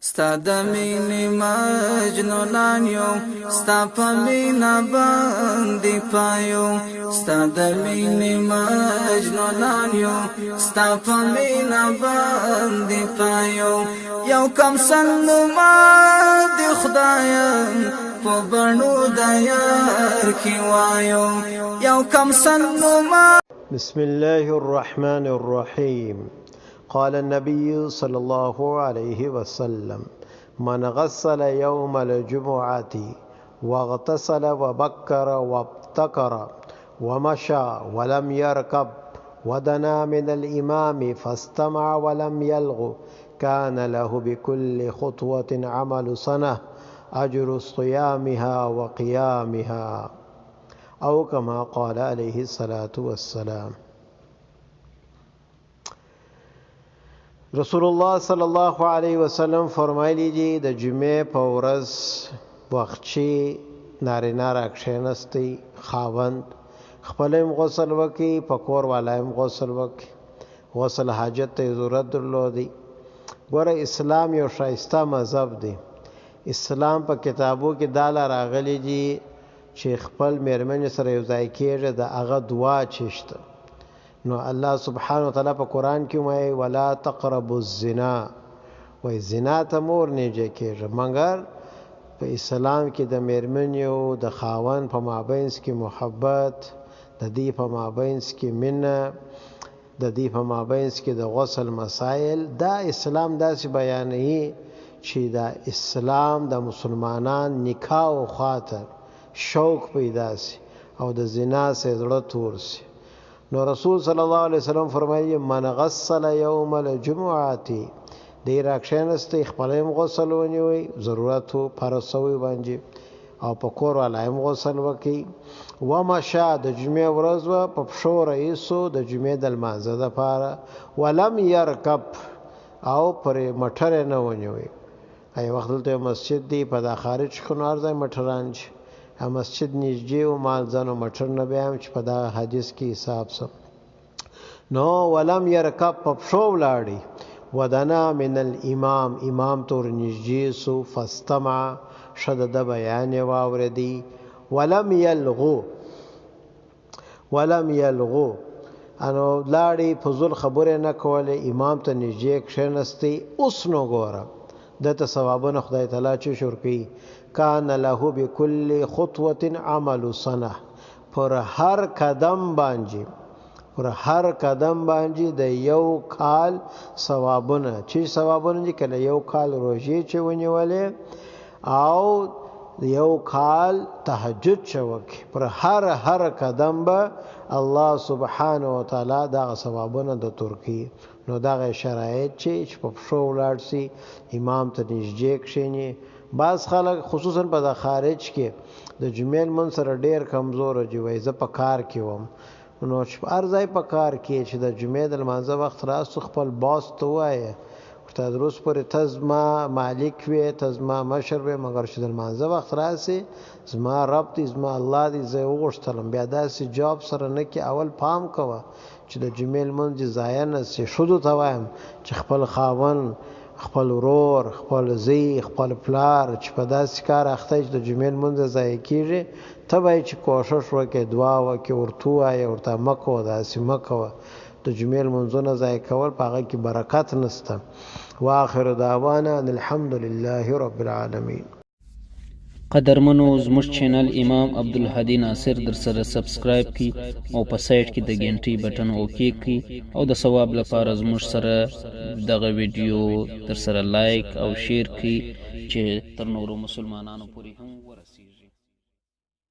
ستا د مینې مجنونان یو ستا په مینا باندې پایو ستا د مینې مجنونان یو ستا په مینا باندې پایو یو کم سنما د خدایا په بڼو د یار کې وایو یو کم سنما. بسم الله الرحمن الرحيم. قال النبي صلى الله عليه وسلم: من غسل يوم الجمعة واغتسل وبكر وابتكر ومشى ولم يركب ودنا من الإمام فاستمع ولم يلغ كان له بكل خطوة عمل سنة أجر صيامها وقيامها، أو كما قال عليه الصلاة والسلام. رسول الله صلی الله علیه وسلم فرمایلی دي د جمعې په ورځ وختي نارینه راکښېنستی خاوند خپلم غسل وکي په کور والایم غسل وکي غسل حاجت ته ضرورت درلودي. ګوره اسلام یو شایسته مذهب دی. اسلام په کتابو کې داله راغلی دي چې خپل میرمن سره یو ځای کېږي د هغه دعا چشته. نو الله سبحانه وتعالی په قرآن کې وایي ولا تقربوا الزنا، وای زنا ته مور نږدې کېږي. مګر په اسلام کې د میرمنیو د خاوند په مابینس کې محبت، د دې په مابینس کې مینه، د دې په مابینس کې د غسل مسائل، دا اسلام داسې بیانوي چې دا اسلام د مسلمانان نکاح او خاطر شوق پیدا سي او د زنا سے زړه تور سي. نو رسول صلی الله علیه وسلم فرمایي من غسل یوم الجمعه، دی راکښېنستی خپلیم غسل ونیوي ضرورت فرضوي باندې او په کور والایم غسل وکي. ومشا د جمعې ورځ په پښو رئیسو د جمعې د لمانځه دپاره. ولم یرکب او پرې مټر نه ونیوي. ای وخت دلته مسجد دی په دا خارج خنوار ځای مټران چې مسجد نږدې و مال ځانو مټر نه بیایم چې په دا حدیث کې حساب سم. نو ولم یرکب په پښو ولاړی. ودنا من الامام، امام تور نږدې سو. فاستمع شد د بیان واوردی. ولم یلغو انو لاړی فضول خبره نه کوله، امام ته نږدې کښېنستی. اوس نو ګوره دته ثوابونه خدای تعالی چې شور کوي. کان له بكل خطوه عمل سنه، پر هر قدم باندې د یو کال ثوابونه. چې ثوابونه دي کله یو کال روزي چې ونیولې او یو کال تهجد شوکي، پر هر قدم به الله سبحانه وتعالی دا ثوابونه د ترکی. نو دا شرایط چې په پښو ولاړ سي، امام ته نږدې کښېني. بعض خلک خصوصا په د خارج کې د جمعې لمونځ سره ډېر کمزور دي، وایي زه په کار کې وم. نو چې هر ځای په کار کې چې د جمعې د لمانځه وخت راسو خپل باس ته ووایه ورته دروس پورې ته زما مالک وې، ته زما مشر وې، مګر چې د لمانځه وخت راسي زما رب دی، زما الله دی، زه یې وغوښتلم. بیا داسې جواب سره نه کې. اول پام کوه چې د جمعې لمونځ ضایع نه سي. ښځو ته وایم چې خپل خاوند، خپل ورور، خپل زوی، خپل پلار چې په داسې کار اخته چې د جمعې لمونځ ضایع کېږي، ته باید چې کوښښ وکړې، دعا وکړې، ورته ووایې ورته مه کوه، داسې مه کوه. د جمعې لمونځونه ضایع کول په هغه کې برکت نشته. واخر دعوانا ان الحمد لله رب العالمین. قدرمنو زموږ چینل امام عبدالهادي ناصر در سره سبسکرایب کی او په سایټ کې د ګنټۍ بټن اوکې کی او د ثواب لپاره زموږ سره دغه ویډیو در سره لایک او شیر کی چې تر نورو مسلمانانو پورې هم